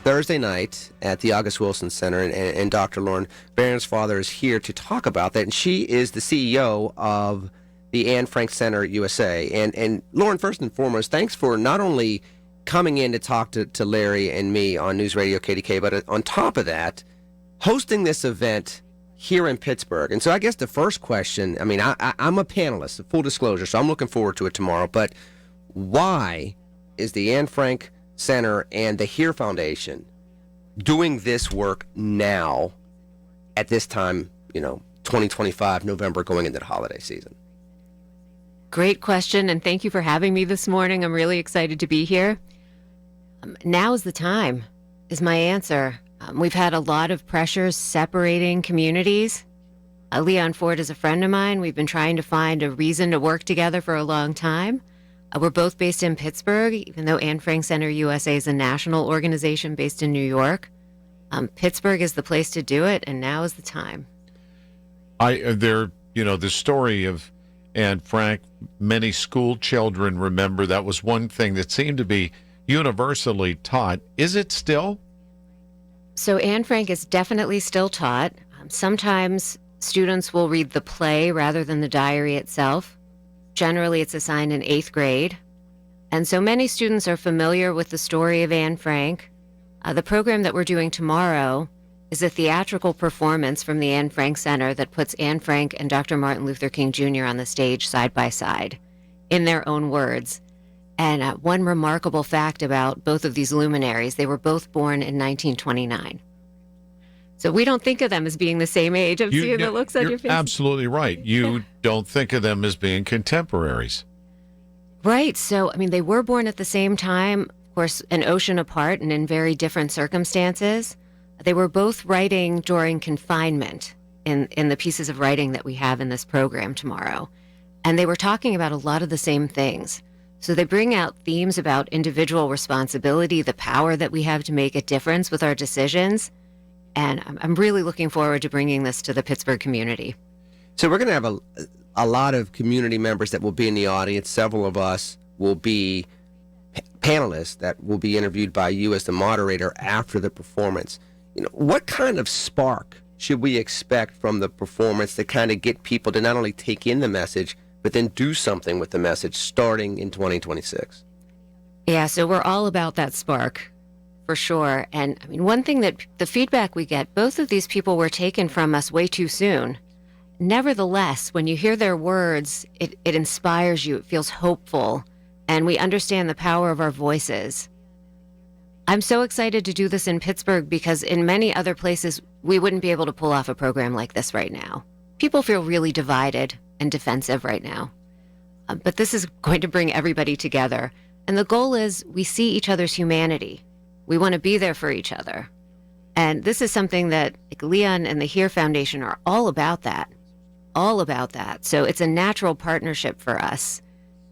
Thursday night at the August Wilson Center, and Dr. Lauren Bairnsfather is here to talk about that, and she is the CEO of the Anne Frank Center USA. And Lauren, first and foremost, thanks for not only coming in to talk to Larry and me on News Radio KDKA, but on top of that, hosting this event here in Pittsburgh. And so I guess the first question, I mean, I'm a panelist, full disclosure, so I'm looking forward to it tomorrow, but why is the Anne Frank Center and the HERE Foundation doing this work now at this time, 2025, November, going into the holiday season? Great question, and thank you for having me this morning. I'm really excited to be here. Now is the time, is my answer. We've had a lot of pressures separating communities. Leon Ford is a friend of mine. We've been trying to find a reason to work together for a long time. We're both based in Pittsburgh, even though Anne Frank Center USA is a national organization based in New York. Pittsburgh is the place to do it, and now is the time. The story of Anne Frank, many school children remember. That was one thing that seemed to be universally taught. Is it still? So Anne Frank is definitely still taught. Sometimes students will read the play rather than the diary itself. Generally, it's assigned in 8th grade. And so many students are familiar with the story of Anne Frank. The program that we're doing tomorrow is a theatrical performance from the Anne Frank Center that puts Anne Frank and Dr. Martin Luther King Jr. on the stage side by side, in their own words. And one remarkable fact about both of these luminaries, they were both born in 1929. So we don't think of them as being the same age. I'm seeing the looks on your face. Absolutely right. You don't think of them as being contemporaries. Right. So, they were born at the same time, of course, an ocean apart and in very different circumstances. They were both writing during confinement in the pieces of writing that we have in this program tomorrow. And they were talking about a lot of the same things. So they bring out themes about individual responsibility, the power that we have to make a difference with our decisions. And I'm really looking forward to bringing this to the Pittsburgh community. So we're going to have a lot of community members that will be in the audience. Several of us will be panelists that will be interviewed by you as the moderator after the performance. What kind of spark should we expect from the performance to kind of get people to not only take in the message, but then do something with the message starting in 2026? Yeah, so we're all about that spark. For sure. And one thing that the feedback we get, both of these people were taken from us way too soon. Nevertheless, when you hear their words, it inspires you. It feels hopeful. And we understand the power of our voices. I'm so excited to do this in Pittsburgh because in many other places, we wouldn't be able to pull off a program like this right now. People feel really divided and defensive right now. But this is going to bring everybody together. And the goal is we see each other's humanity. We want to be there for each other. And this is something that Leon and the HERE Foundation are all about that. So it's a natural partnership for us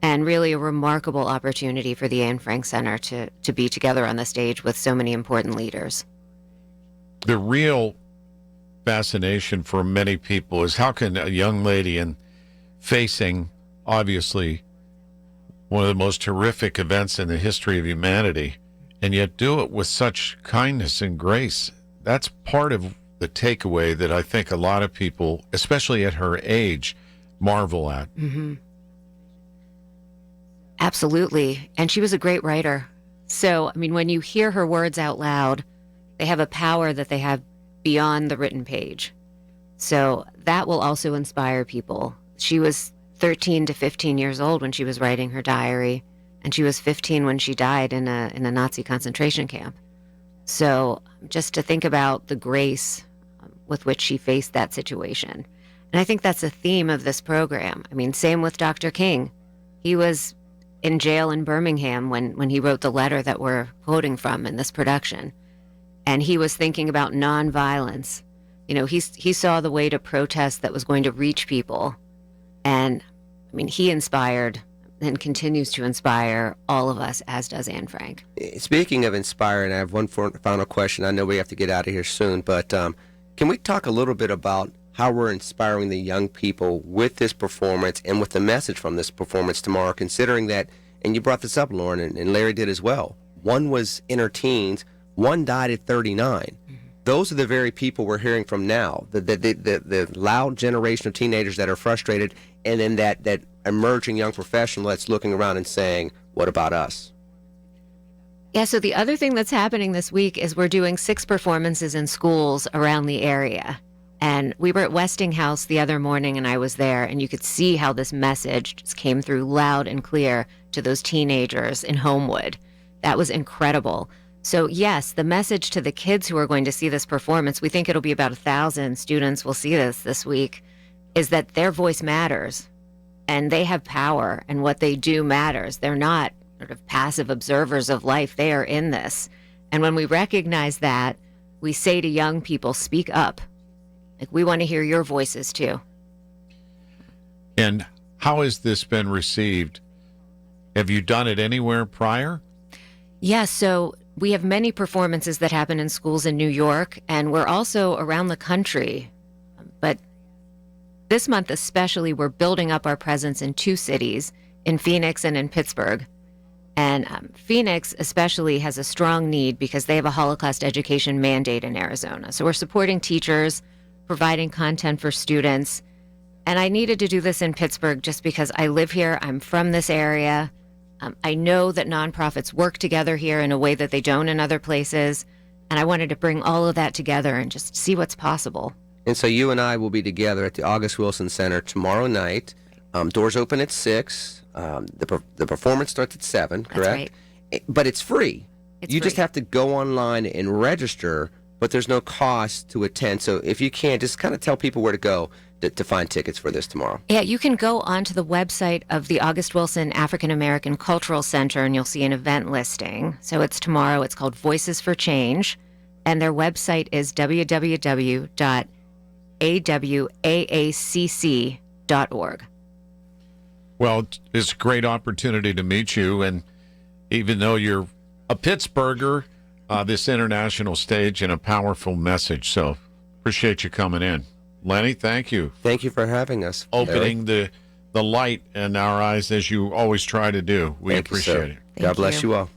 and really a remarkable opportunity for the Anne Frank Center to be together on the stage with so many important leaders. The real fascination for many people is how can a young lady facing, obviously, one of the most horrific events in the history of humanity, and yet do it with such kindness and grace. That's part of the takeaway that I think a lot of people, especially at her age, marvel at. Mm-hmm. Absolutely. And she was a great writer. So, when you hear her words out loud, they have a power that they have beyond the written page. So that will also inspire people. She was 13 to 15 years old when she was writing her diary. And she was 15 when she died in a Nazi concentration camp. So just to think about the grace with which she faced that situation. And I think that's a theme of this program. Same with Dr. King. He was in jail in Birmingham when he wrote the letter that we're quoting from in this production. And he was thinking about nonviolence. He saw the way to protest that was going to reach people. And he inspired and continues to inspire all of us, as does Anne Frank. Speaking of inspiring, I have one final question. I know we have to get out of here soon, but can we talk a little bit about how we're inspiring the young people with this performance and with the message from this performance tomorrow, considering that, and you brought this up, Lauren, and Larry did as well, one was in her teens, One died at 39. Those are the very people we're hearing from now. The loud generation of teenagers that are frustrated, and then that emerging young professional that's looking around and saying, "What about us?" Yeah, so the other thing that's happening this week is we're doing 6 performances in schools around the area. And we were at Westinghouse the other morning, and I was there, and you could see how this message just came through loud and clear to those teenagers in Homewood. That was incredible. So yes, the message to the kids who are going to see this performance, we think it'll be about 1,000 students will see this week, is that their voice matters, and they have power, and what they do matters. They're not sort of passive observers of life. They are in this. And when we recognize that, we say to young people, speak up. Like, we want to hear your voices too. And how has this been received? Have you done it anywhere prior? Yeah, so we have many performances that happen in schools in New York, and we're also around the country. But this month especially, we're building up our presence in 2 cities, in Phoenix and in Pittsburgh. And Phoenix especially has a strong need because they have a Holocaust education mandate in Arizona. So we're supporting teachers, providing content for students. And I needed to do this in Pittsburgh just because I live here. I'm from this area. I know that nonprofits work together here in a way that they don't in other places. And I wanted to bring all of that together and just see what's possible. And so you and I will be together at the August Wilson Center tomorrow night. Doors open at 6. The performance starts at 7, correct? That's right. But it's free. It's you free. just have to go online and register, but there's no cost to attend. So if you can, just kind of tell people where to go to find tickets for this tomorrow. Yeah, you can go onto the website of the August Wilson African American Cultural Center, and you'll see an event listing. So it's tomorrow. It's called Voices for Change, and their website is www.awacc.org. Well, it's a great opportunity to meet you. And even though you're a Pittsburgher, this international stage and a powerful message. So appreciate you coming in. Lenny, thank you. Thank you for having us. Opening the light in our eyes as you always try to do. We Thank you, appreciate sir. it. God bless you all.